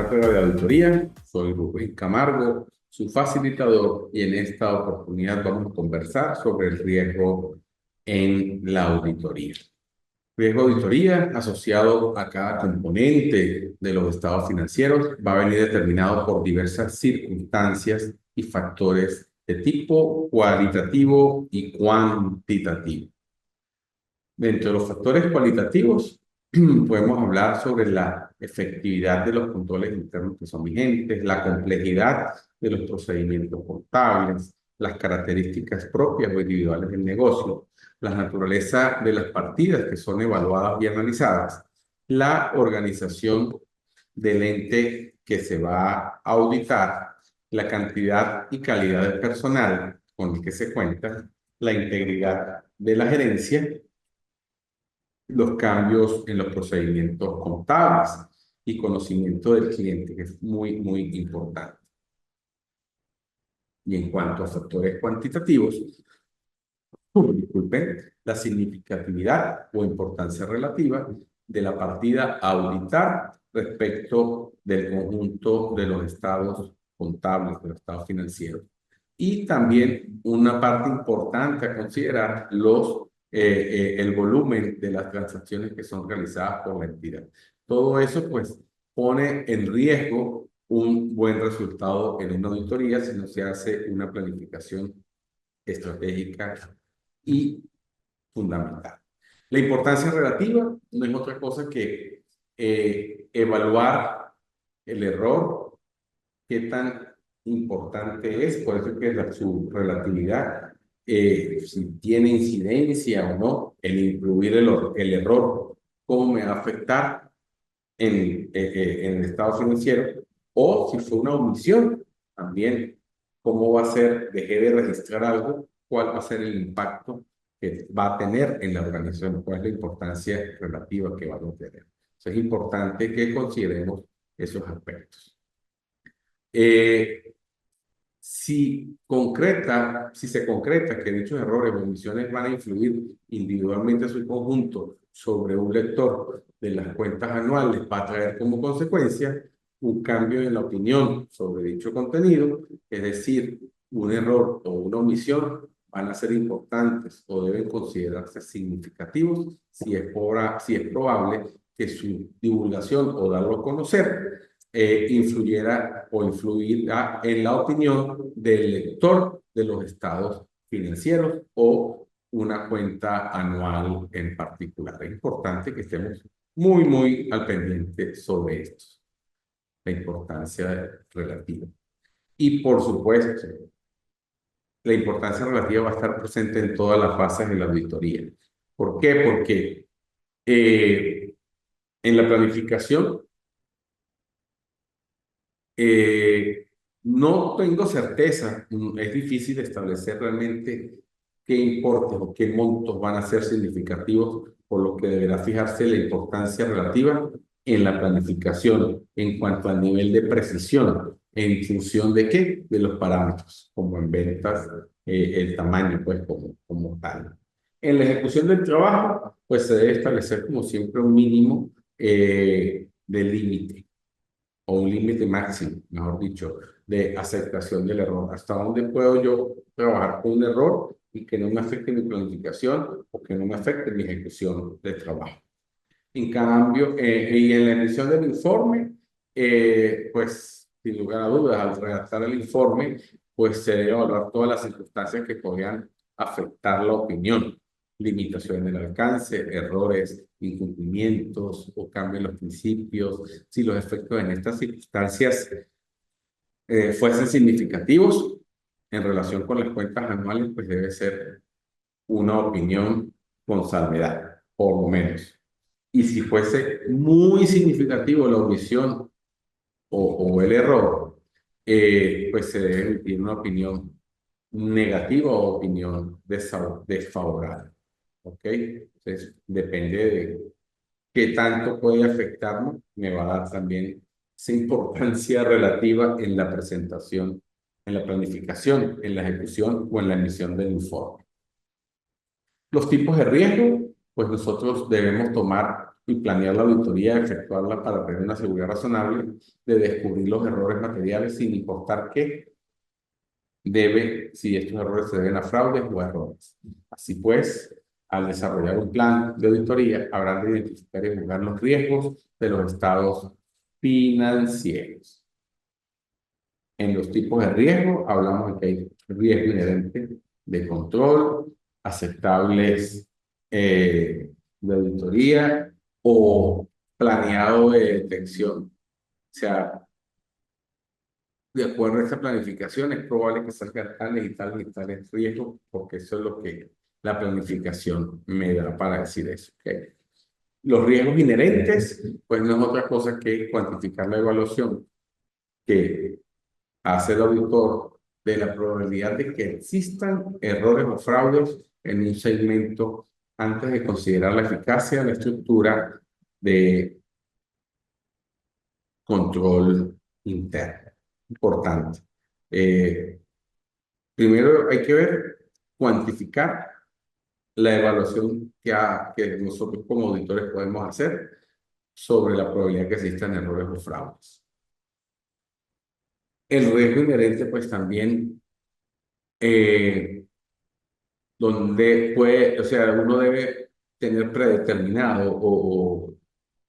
Cátedra de Auditoría. Soy Rubén Camargo, su facilitador, y en esta oportunidad vamos a conversar sobre el riesgo en la auditoría. Riesgo de auditoría asociado a cada componente de los estados financieros va a venir determinado por diversas circunstancias y factores de tipo cualitativo y cuantitativo. Dentro de los factores cualitativos, podemos hablar sobre la efectividad de los controles internos que son vigentes, la complejidad de los procedimientos contables, las características propias o individuales del negocio, la naturaleza de las partidas que son evaluadas y analizadas, la organización del ente que se va a auditar, la cantidad y calidad del personal con el que se cuenta, la integridad de la gerencia, los cambios en los procedimientos contables y conocimiento del cliente, que es muy, muy importante. Y en cuanto a factores cuantitativos, disculpen, la significatividad o importancia relativa de la partida a auditar respecto del conjunto de los estados contables, de los estados financieros. Y también una parte importante a considerar el volumen de las transacciones que son realizadas por la entidad. Todo eso, pues, pone en riesgo un buen resultado en una auditoría si no se hace una planificación estratégica y fundamental. La importancia relativa no es otra cosa que evaluar el error, qué tan importante es, por eso es que su relatividad, si tiene incidencia o no, el incluir el error, cómo me va a afectar en el estado financiero, o si fue una omisión, también, cómo va a ser, dejé de registrar algo, cuál va a ser el impacto que va a tener en la organización, cuál es la importancia relativa que va a tener. Entonces, es importante que consideremos esos aspectos. Si se concreta que dichos errores o omisiones van a influir individualmente en su conjunto sobre un lector de las cuentas anuales, va a traer como consecuencia un cambio en la opinión sobre dicho contenido, es decir, un error o una omisión van a ser importantes o deben considerarse significativos si es probable que su divulgación o darlo a conocer influyera o influirá en la opinión del lector de los estados financieros o una cuenta anual en particular. Es importante que estemos muy, muy al pendiente sobre esto, la importancia relativa. Y por supuesto, la importancia relativa va a estar presente en todas las fases de la auditoría. ¿Por qué? Porque en la planificación no tengo certeza, es difícil establecer realmente qué importes o qué montos van a ser significativos, por lo que deberá fijarse la importancia relativa en la planificación en cuanto al nivel de precisión, en función de qué, de los parámetros, como en ventas, el tamaño, pues, como tal. En la ejecución del trabajo, pues se debe establecer como siempre un mínimo de límite o un límite máximo, mejor dicho, de aceptación del error. ¿Hasta dónde puedo yo trabajar con un error y que no me afecte mi planificación o que no me afecte mi ejecución de trabajo? En cambio, y en la emisión del informe, pues, sin lugar a dudas, al redactar el informe, pues se debe evaluar todas las circunstancias que podrían afectar la opinión, limitaciones del alcance, errores, incumplimientos o cambios en los principios. Si los efectos en estas circunstancias fuesen significativos en relación con las cuentas anuales, pues debe ser una opinión con salvedad, por lo menos. Y si fuese muy significativo la omisión o el error, pues se debe emitir una opinión negativa o opinión desfavorable. ¿Ok? Entonces, depende de qué tanto puede afectarme, me va a dar también esa importancia relativa en la presentación, en la planificación, en la ejecución o en la emisión del informe. Los tipos de riesgo, pues nosotros debemos tomar y planear la auditoría, efectuarla para tener una seguridad razonable de descubrir los errores materiales sin importar qué si estos errores se deben a fraudes o a errores. Así pues, al desarrollar un plan de auditoría, habrán de identificar y juzgar los riesgos de los estados financieros. En los tipos de riesgo, hablamos de que hay riesgo inherente de control, aceptables de auditoría o planeado de detección. O sea, de acuerdo a esta planificación, es probable que salgan tales y tales riesgos, porque eso es lo que la planificación me da para decir eso. ¿Okay? Los riesgos inherentes, pues no es otra cosa que cuantificar la evaluación que hace el auditor de la probabilidad de que existan errores o fraudes en un segmento antes de considerar la eficacia de la estructura de control interno. Importante. Primero hay que ver, cuantificar la evaluación que nosotros como auditores podemos hacer sobre la probabilidad que existan errores o fraudes. El riesgo inherente, pues también, donde puede, o sea, uno debe tener predeterminado o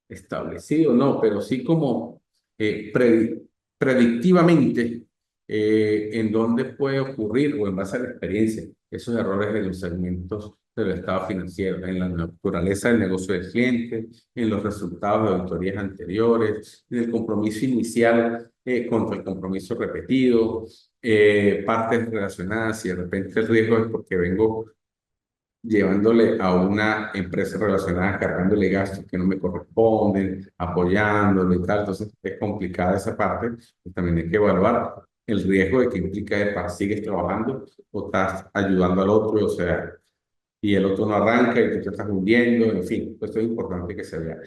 establecido, no, pero sí como predictivamente en dónde puede ocurrir o en base a la experiencia esos errores en los segmentos del estado financiero, en la naturaleza del negocio del cliente, en los resultados de auditorías anteriores, en el compromiso inicial contra el compromiso repetido, partes relacionadas, si de repente el riesgo es porque vengo llevándole a una empresa relacionada, cargándole gastos que no me corresponden, apoyándolo y tal. Entonces es complicada esa parte. Pues también hay que evaluar el riesgo de que implica sigues trabajando o estás ayudando al otro, o sea, y el otro no arranca y tú te estás hundiendo, en fin, pues esto es importante que se vea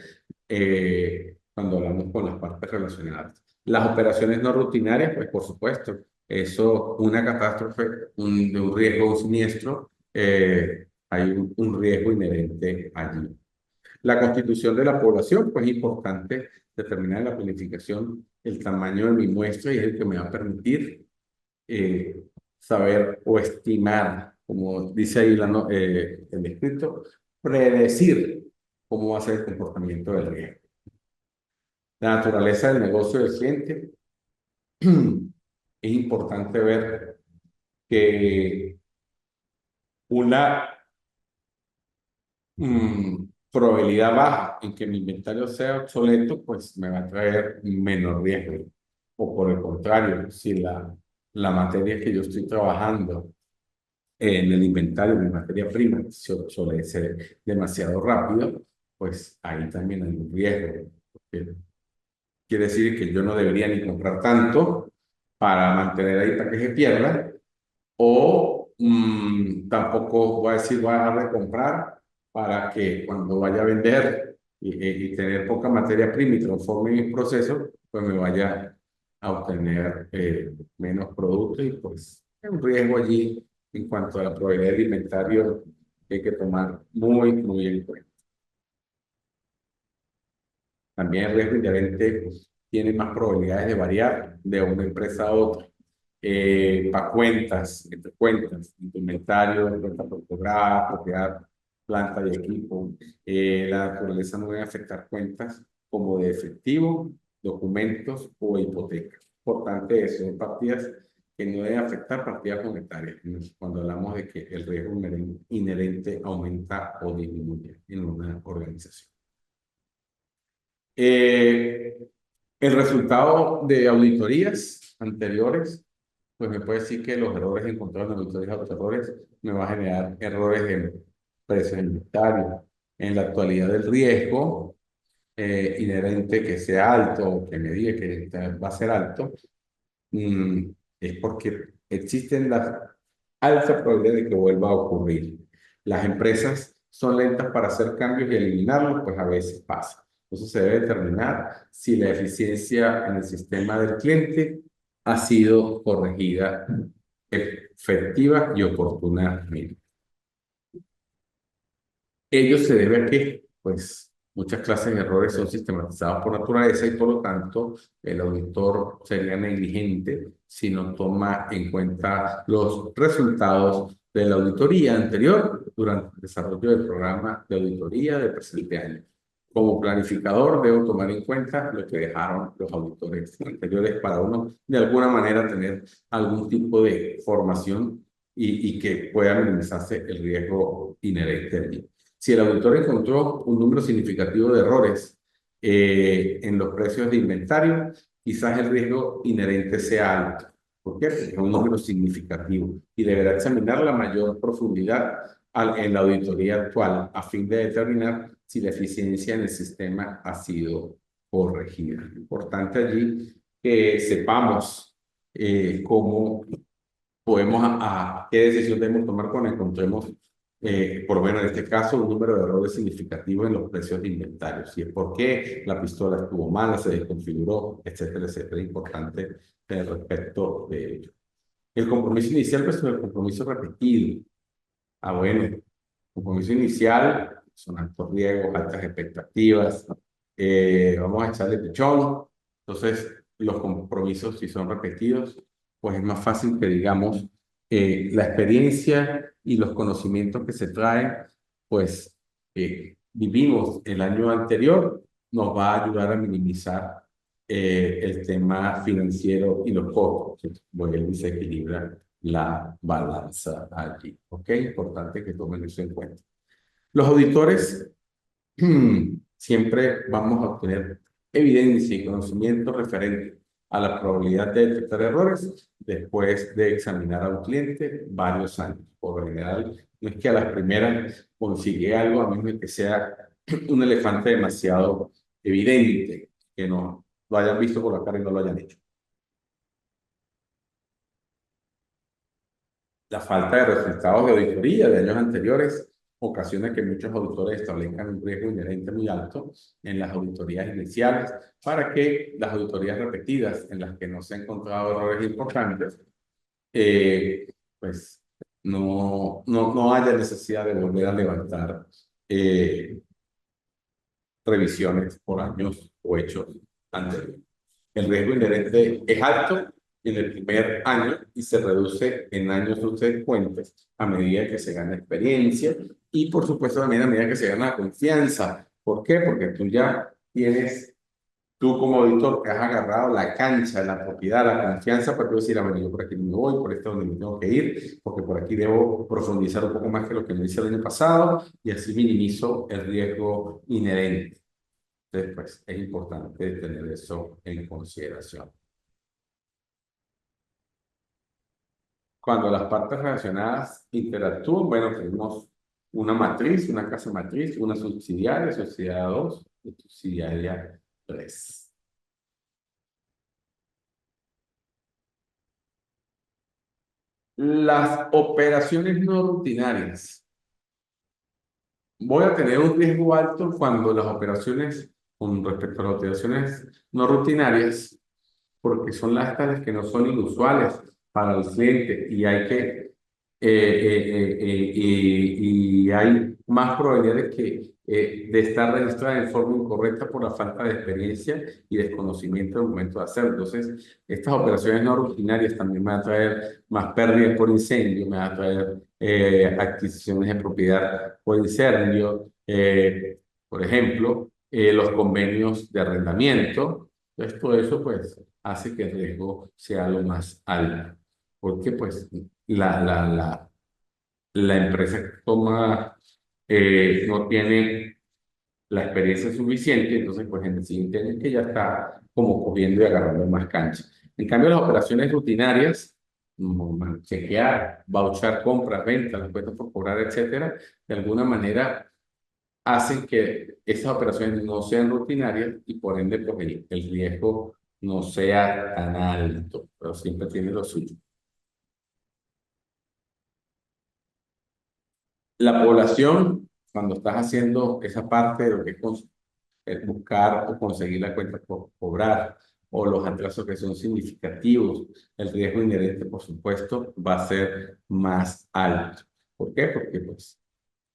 cuando hablamos con las partes relacionadas. Las operaciones no rutinarias, pues por supuesto, eso, una catástrofe, de un riesgo, un siniestro, hay un riesgo inherente allí. La constitución de la población, pues es importante determinar en la planificación el tamaño de mi muestra y es el que me va a permitir saber o estimar, como dice ahí el escrito, predecir cómo va a ser el comportamiento del riesgo. La naturaleza del negocio del cliente. Es importante ver que una probabilidad baja en que mi inventario sea obsoleto, pues me va a traer menor riesgo. O por el contrario, si la materia que yo estoy trabajando en el inventario, mi materia prima, se obsolece demasiado rápido, pues ahí también hay un riesgo. Porque quiere decir que yo no debería ni comprar tanto para mantener ahí para que se pierda, o tampoco voy a decir voy a dejar de comprar para que cuando vaya a vender y tener poca materia prima y transforme mis procesos, pues me vaya a obtener menos productos y pues hay un riesgo allí en cuanto a la probabilidad del inventario que hay que tomar muy en cuenta. También el riesgo inherente tiene más probabilidades de variar de una empresa a otra. Para cuentas, entre cuentas, inventario, cuenta por cobrar, propiedad, planta y equipo. La naturaleza no debe afectar cuentas como de efectivo, documentos o hipoteca. Importante eso, son partidas que no deben afectar partidas monetarias, cuando hablamos de que el riesgo inherente aumenta o disminuye en una organización. El resultado de auditorías anteriores, pues me puede decir que los errores encontrados en auditorías anteriores me va a generar errores en precios de inventario. En la actualidad del riesgo inherente que sea alto o que me diga que va a ser alto, es porque existen las alta probabilidad de que vuelva a ocurrir. Las empresas son lentas para hacer cambios y eliminarlos, pues a veces pasa. Entonces se debe determinar si la eficiencia en el sistema del cliente ha sido corregida efectiva y oportunamente. Ello se debe a que, pues, Muchas clases de errores son sistematizados por naturaleza y por lo tanto el auditor sería negligente si no toma en cuenta los resultados de la auditoría anterior durante el desarrollo del programa de auditoría del presente año. Como planificador debo tomar en cuenta lo que dejaron los auditores anteriores para uno de alguna manera tener algún tipo de formación y que pueda minimizarse el riesgo inherente allí. Si el auditor encontró un número significativo de errores en los precios de inventario, quizás el riesgo inherente sea alto. ¿Por qué? Porque es un número significativo y deberá examinar la mayor profundidad en la auditoría actual a fin de determinar si la eficiencia en el sistema ha sido corregida. Importante allí que sepamos cómo podemos, qué decisión debemos tomar cuando encontremos, por lo menos en este caso, un número de errores significativos en los precios de inventario. Si es porque la pistola estuvo mala, se desconfiguró, etcétera, etcétera. Es importante tener respecto de ello. El compromiso inicial versus el compromiso repetido. Bueno, compromiso inicial son altos riesgos, altas expectativas. Vamos a echarle pichón. Entonces, los compromisos, si son repetidos, pues es más fácil que digamos la experiencia y los conocimientos que se traen, pues vivimos el año anterior, nos va a ayudar a minimizar el tema financiero y los costos. Vuelve y se equilibra la balanza allí. ¿Ok? Importante que tomen eso en cuenta. Los auditores siempre vamos a obtener evidencia y conocimiento referente a la probabilidad de detectar errores después de examinar a un cliente varios años. Por lo general, no es que a las primeras consigue algo, a menos que sea un elefante demasiado evidente, que no lo hayan visto por la cara y no lo hayan hecho. La falta de resultados de auditoría de años anteriores ocasiona que muchos auditores establezcan un riesgo inherente muy alto en las auditorías iniciales para que las auditorías repetidas en las que no se han encontrado errores importantes, pues no haya necesidad de volver a levantar revisiones por años o hechos anteriores. El riesgo inherente es alto en el primer año y se reduce en años subsecuentes a medida que se gana experiencia y, por supuesto, también a medida que se gana confianza. ¿Por qué? Porque tú como auditor, que has agarrado la cancha, la propiedad, la confianza para tú decir, bueno, yo por aquí no me voy, por esto es donde me tengo que ir, porque por aquí debo profundizar un poco más que lo que me hice el año pasado y así minimizo el riesgo inherente. Entonces, pues, es importante tener eso en consideración. Cuando las partes relacionadas interactúan, bueno, tenemos una matriz, una casa matriz, una subsidiaria 2 y subsidiaria 3. Las operaciones no rutinarias. Voy a tener un riesgo alto cuando las operaciones, con respecto a las operaciones no rutinarias, porque son las tales que no son inusuales para el cliente y hay y hay más probabilidades de estar registrada en forma incorrecta por la falta de experiencia y desconocimiento al momento de hacerlo. Entonces, estas operaciones no rutinarias también me van a traer más pérdidas por incendio, me van a traer adquisiciones de propiedad por incendio, por ejemplo, los convenios de arrendamiento. Entonces, todo eso, pues, hace que el riesgo sea lo más alto. Porque, pues, la empresa que toma no tiene la experiencia suficiente, entonces, pues, en el siguiente año es que ya está como cogiendo y agarrando más cancha. En cambio, las operaciones rutinarias, chequear, vouchar, compras, ventas, las cuentas por cobrar, etcétera, de alguna manera hacen que esas operaciones no sean rutinarias y por ende pues, el riesgo no sea tan alto, pero siempre tiene lo suyo. La población, cuando estás haciendo esa parte de lo que es buscar o conseguir la cuenta por cobrar o los atrasos que son significativos, el riesgo inherente, por supuesto, va a ser más alto. ¿Por qué? Porque pues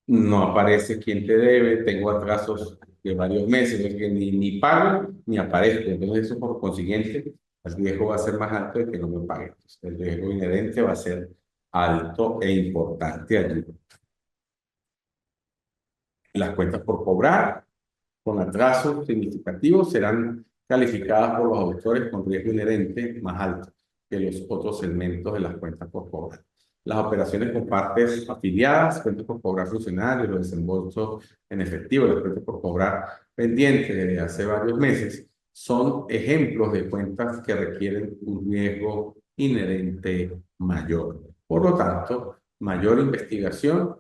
no aparece quién te debe, tengo atrasos de varios meses, es que ni pago ni aparezco. Entonces eso por consiguiente, el riesgo va a ser más alto de que no me pague. Entonces, el riesgo inherente va a ser alto e importante allí. Las cuentas por cobrar con atrasos significativos serán calificadas por los auditores con riesgo inherente más alto que los otros segmentos de las cuentas por cobrar. Las operaciones con partes afiliadas, cuentas por cobrar funcionarios, los desembolsos en efectivo, las cuentas por cobrar pendientes desde hace varios meses, son ejemplos de cuentas que requieren un riesgo inherente mayor. Por lo tanto, mayor investigación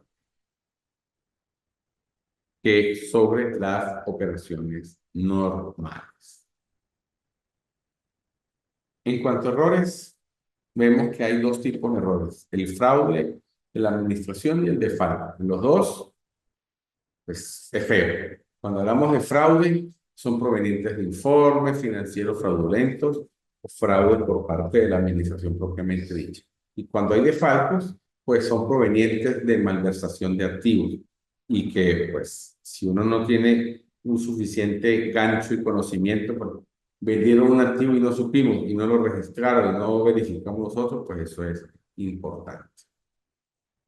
que sobre las operaciones normales. En cuanto a errores, vemos que hay dos tipos de errores: el fraude de la administración y el desfalco. Los dos, pues, es feo. Cuando hablamos de fraude, son provenientes de informes financieros fraudulentos o fraude por parte de la administración propiamente dicha. Y cuando hay desfalcos, pues son provenientes de malversación de activos y que, pues, si uno no tiene un suficiente gancho y conocimiento, pues, vendieron un activo y no supimos y no lo registraron y no verificamos nosotros, pues eso es importante.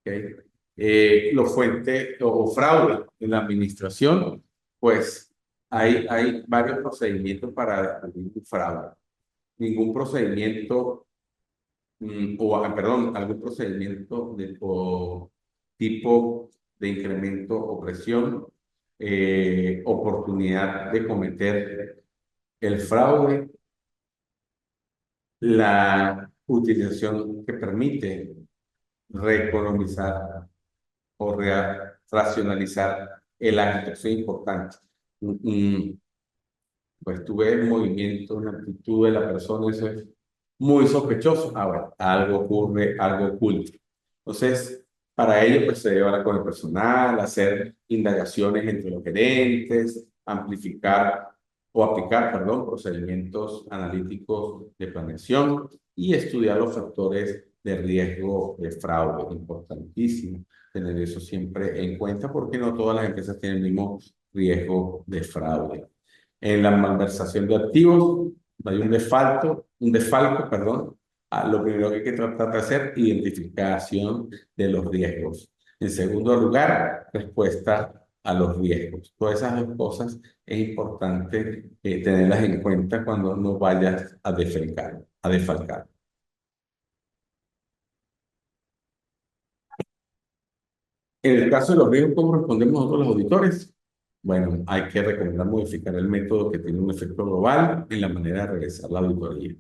¿Okay? Los fuentes o fraude en la administración, pues hay varios procedimientos para descubrir un fraude. Ningún procedimiento, perdón, algún procedimiento o tipo de incremento o presión, oportunidad de cometer el fraude, la utilización que permite reeconomizar o racionalizar el acto. Eso es importante. Pues tú ves el movimiento, una actitud de la persona, eso es muy sospechoso. Ah, bueno, algo ocurre, algo oculto. Entonces, para ello, pues se debe hablar con el personal, hacer indagaciones entre los gerentes, amplificar o aplicar, perdón, procedimientos analíticos de planeación y estudiar los factores de riesgo de fraude. Importantísimo tener eso siempre en cuenta porque no todas las empresas tienen el mismo riesgo de fraude. En la malversación de activos, hay un desfalco, perdón. Lo primero que hay que tratar de hacer, identificación de los riesgos. En segundo lugar, respuesta a los riesgos. Todas esas dos cosas es importante tenerlas en cuenta cuando no vayas a defalcar. En el caso de los riesgos, ¿cómo respondemos nosotros los auditores? Bueno, hay que recomendar modificar el método que tiene un efecto global en la manera de realizar la auditoría.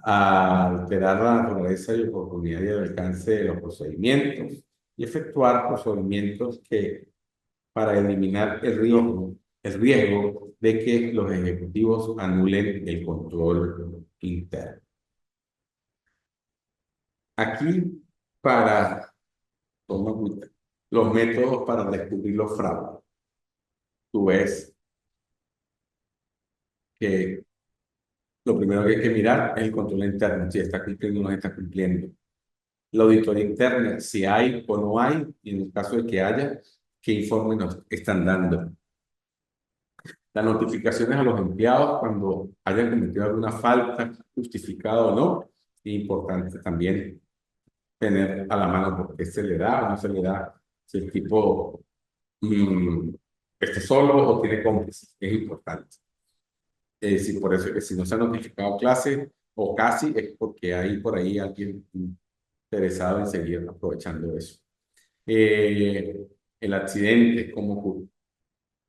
A alterar la naturaleza y oportunidad y el alcance de los procedimientos y efectuar procedimientos que para eliminar el riesgo de que los ejecutivos anulen el control interno. Aquí, toma cuenta, los métodos para descubrir los fraudes. Tú ves que lo primero que hay que mirar es el control interno, si está cumpliendo o no está cumpliendo. La auditoría interna, si hay o no hay, y en el caso de que haya, qué informe nos están dando. Las notificaciones a los empleados cuando hayan cometido alguna falta, justificada o no, es importante también tener a la mano por qué se le da o no se le da, si el tipo está solo o tiene cómplices, es importante. Si por eso que si no se ha notificado clase o casi es porque hay por ahí alguien interesado en seguir aprovechando eso. El accidente, cómo ocurrió,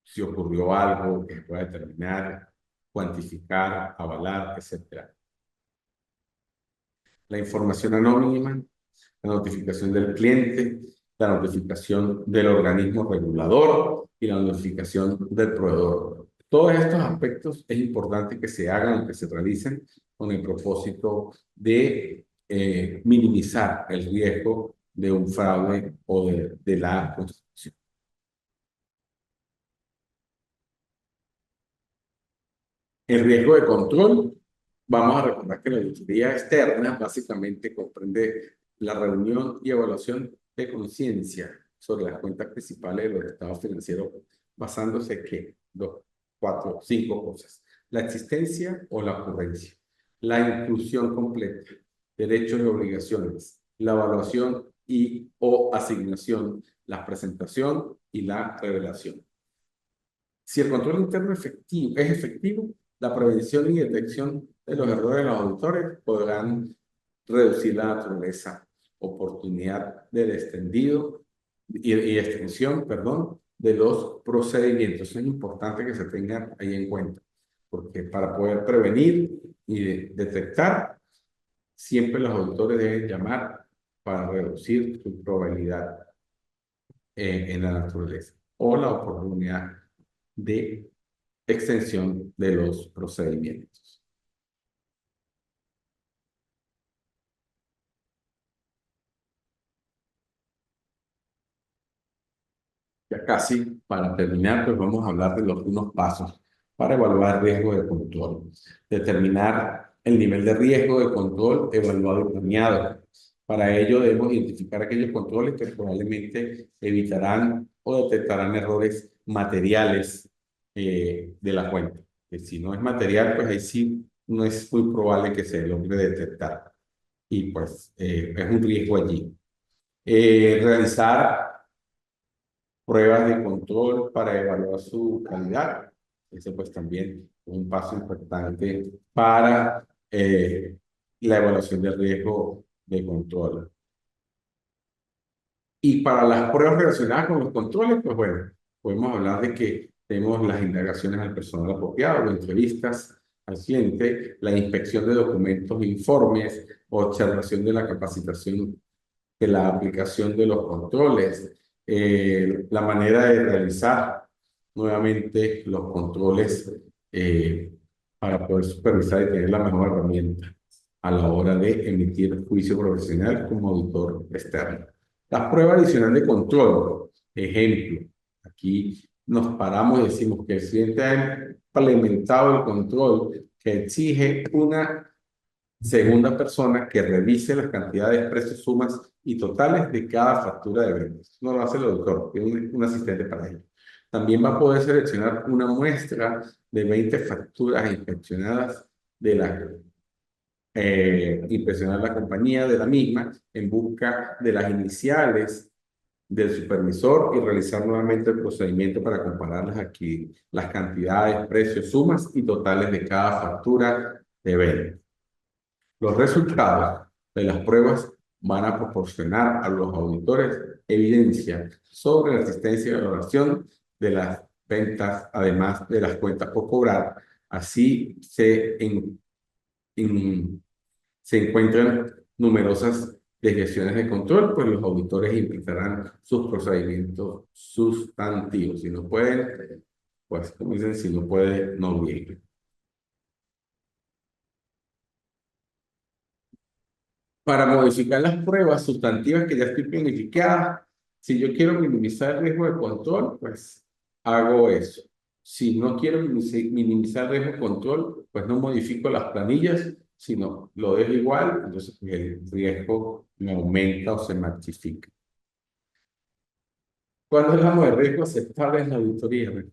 si ocurrió algo que se pueda determinar, cuantificar, avalar, etcétera. La información anónima, la notificación del cliente, la notificación del organismo regulador y la notificación del proveedor. Todos estos aspectos es importante que se hagan, que se realicen con el propósito de minimizar el riesgo de un fraude o de la constitución. El riesgo de control, vamos a recordar que la auditoría externa básicamente comprende la reunión y evaluación de conciencia sobre las cuentas principales de los estados financieros basándose que dos, cuatro, cinco cosas. La existencia o la ocurrencia, la inclusión completa, derechos y obligaciones, la evaluación y o asignación, la presentación y la revelación. Si el control interno es efectivo, la prevención y detección de los errores de los auditores podrán reducir la naturaleza, oportunidad del extendido y extensión, perdón, de los procedimientos. Es importante que se tengan ahí en cuenta, porque para poder prevenir y detectar, siempre los auditores deben llamar para reducir su probabilidad en la naturaleza o la oportunidad de extensión de los procedimientos. Ya casi para terminar, pues vamos a hablar de los unos pasos para evaluar riesgo de control. Determinar el nivel de riesgo de control evaluado y planeado. Para ello debemos identificar aquellos controles que probablemente evitarán o detectarán errores materiales de la cuenta. Que si no es material, pues ahí sí no es muy probable que se logre detectar. Y pues es un riesgo allí. Realizar pruebas de control para evaluar su calidad. Ese pues también es un paso importante para la evaluación del riesgo de control. Y para las pruebas relacionadas con los controles, pues bueno, podemos hablar de que tenemos las indagaciones al personal apropiado, las entrevistas al cliente, la inspección de documentos e informes, observación de la capacitación de la aplicación de los controles, la manera de realizar nuevamente los controles para poder supervisar y tener la mejor herramienta a la hora de emitir juicio profesional como auditor externo. Las pruebas adicionales de control, ejemplo, aquí nos paramos y decimos que el cliente ha implementado el control que exige una segunda persona que revise las cantidades, precios, sumas y totales de cada factura de ventas. No lo hace el auditor, tiene un asistente para ello. También va a poder seleccionar una muestra de 20 facturas inspeccionadas de inspeccionar la compañía de la misma en busca de las iniciales del supervisor y realizar nuevamente el procedimiento para compararlas aquí, las cantidades, precios, sumas y totales de cada factura de venta. Los resultados de las pruebas van a proporcionar a los auditores evidencia sobre la asistencia y valoración de las ventas, además de las cuentas por cobrar. Así se encuentran numerosas desviaciones de control, pues los auditores implicarán sus procedimientos sustantivos. Si no pueden, pues como dicen, si no puede, no viene. Para modificar las pruebas sustantivas que ya estoy planificadas, si yo quiero minimizar el riesgo de control, pues hago eso. Si no quiero minimizar el riesgo de control, pues no modifico las planillas, sino lo dejo igual, entonces pues, el riesgo me aumenta o se magnifica. Cuando hablamos de riesgo aceptable en la auditoría,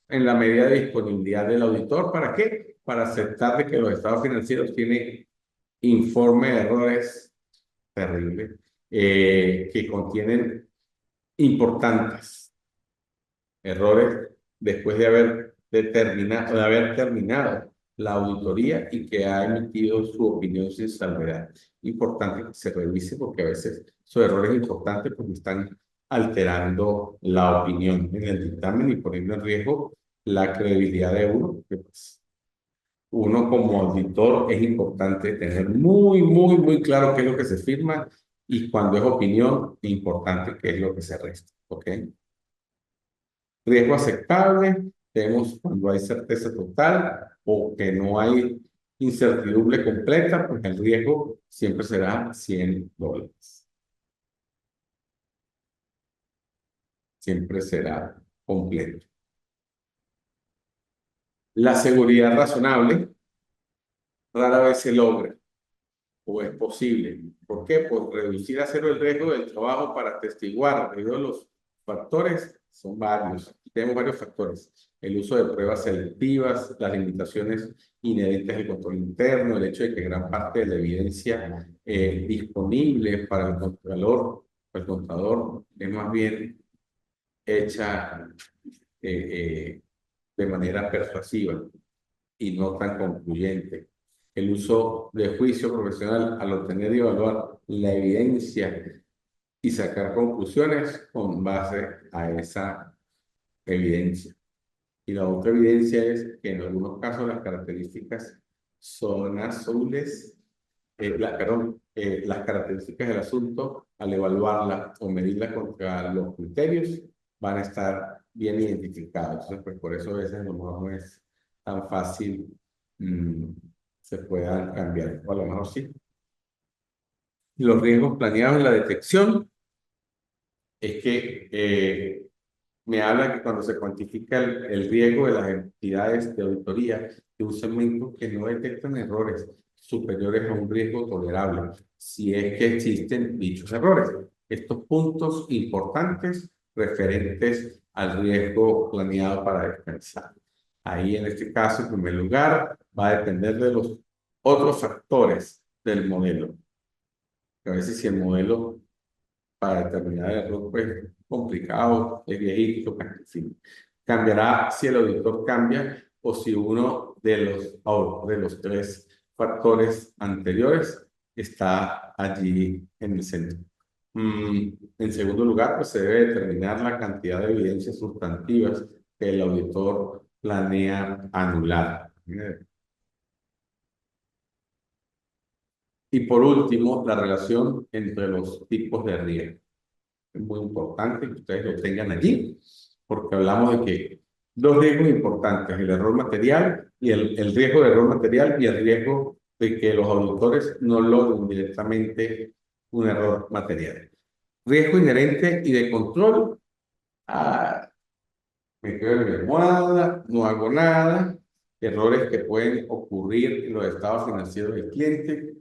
en la medida de disponibilidad del auditor, ¿para qué? Para aceptar de que los estados financieros tienen informe de errores terribles que contienen importantes errores después de haber terminado la auditoría y que ha emitido su opinión sin salvedad. Importante que se revise porque a veces esos errores importantes porque están alterando la opinión en el dictamen y poniendo en riesgo la credibilidad de uno, que pues, uno como auditor es importante tener muy claro qué es lo que se firma y cuando es opinión, importante qué es lo que se resta. ¿Ok? Riesgo aceptable, tenemos cuando hay certeza total o que no hay incertidumbre completa, pues el riesgo siempre será $100. Siempre será completo. La seguridad razonable rara vez se logra o es posible. ¿Por qué? Por reducir a cero el riesgo del trabajo para atestiguar debido a los factores, son varios. tenemos varios factores. El uso de pruebas selectivas, las limitaciones inherentes al control interno, el hecho de que gran parte de la evidencia disponible para el contador, es más bien hecha de manera persuasiva y no tan concluyente. El uso de juicio profesional al obtener y evaluar la evidencia y sacar conclusiones con base a esa evidencia. Y la otra evidencia es que en algunos casos las características son azules, las características del asunto, al evaluarla o medirla contra los criterios, van a estar bien identificados. Entonces, pues por eso a veces a lo mejor no es tan fácil se puedan cambiar, o a lo mejor sí. Los riesgos planeados en la detección es que me habla que cuando se cuantifica el riesgo de las entidades de auditoría de un segmento que no detectan errores superiores a un riesgo tolerable, si es que existen dichos errores. Estos puntos importantes referentes al riesgo planeado para descansar. Ahí, en este caso, en primer lugar, va a depender de los otros factores del modelo. A veces si el modelo para determinar el error, pues complicado, es viejito, en fin. Cambiará si el auditor cambia o si uno de los tres factores anteriores está allí en el centro. En segundo lugar, pues se debe determinar la cantidad de evidencias sustantivas que el auditor planea anular. Y por último, la relación entre los tipos de riesgo. Es muy importante que ustedes lo tengan allí, porque hablamos de que dos riesgos importantes, el error material y el riesgo de error material y el riesgo de que los auditores no logren directamente un error material. Riesgo inherente y de control. Me quedo en mi almohada, no hago nada. Errores que pueden ocurrir en los estados financieros del cliente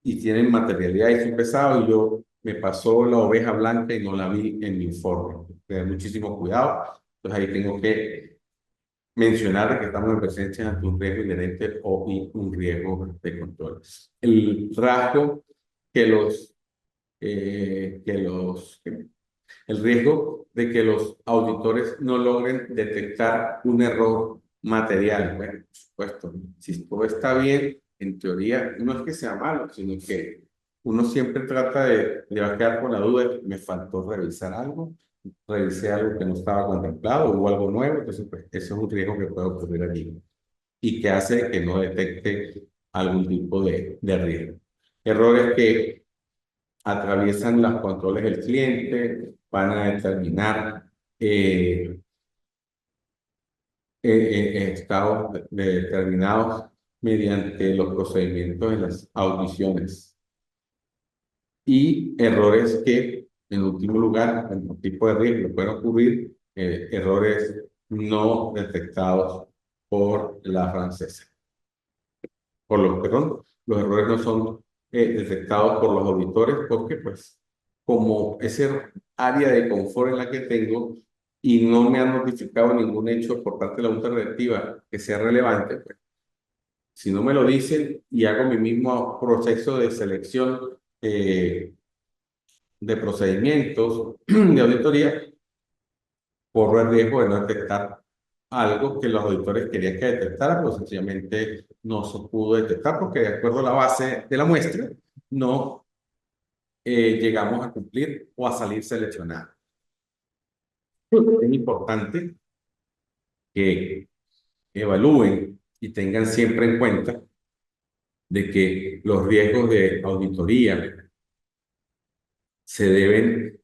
y tienen materialidad y son pesados, y yo me pasó la oveja blanca y no la vi en mi informe. Tener muchísimo cuidado. Entonces ahí tengo que mencionar que estamos en presencia de un riesgo inherente o un riesgo de control. El rasgo que el riesgo de que los auditores no logren detectar un error material. Bueno, por supuesto, si todo está bien, en teoría, no es que sea malo, sino que uno siempre trata de quedar con la duda de que me faltó revisar algo, revisé algo que no estaba contemplado, hubo algo nuevo, entonces pues, ese es un riesgo que puede ocurrir allí y que hace que no detecte algún tipo de riesgo. Errores que atraviesan los controles del cliente, van a determinar estados determinados mediante los procedimientos de las audiciones. Y errores que, en último lugar, en el tipo de riesgo pueden ocurrir, errores no detectados por la francesa. Perdón, los errores no son detectados por los auditores porque, pues, como ese área de confort en la que tengo y no me han notificado ningún hecho por parte de la Junta Directiva que sea relevante, pues, si no me lo dicen y hago mi mismo proceso de selección de procedimientos de auditoría, corro el riesgo de no detectar algo que los auditores querían que detectara, pero sencillamente no se pudo detectar porque de acuerdo a la base de la muestra no llegamos a cumplir o a salir seleccionados. Es importante que evalúen y tengan siempre en cuenta de que los riesgos de auditoría se deben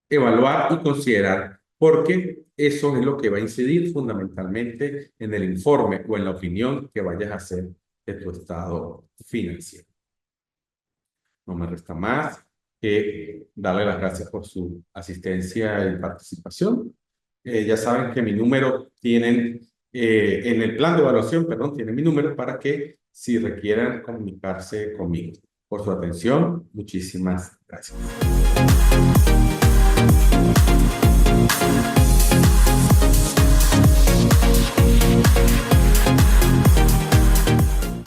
evaluar y considerar, porque eso es lo que va a incidir fundamentalmente en el informe o en la opinión que vayas a hacer de tu estado financiero. No me resta más que darle las gracias por su asistencia y participación. Ya saben que mi número en el plan de evaluación, perdón, tienen mi número para que si requieran comunicarse conmigo. Por su atención, muchísimas gracias.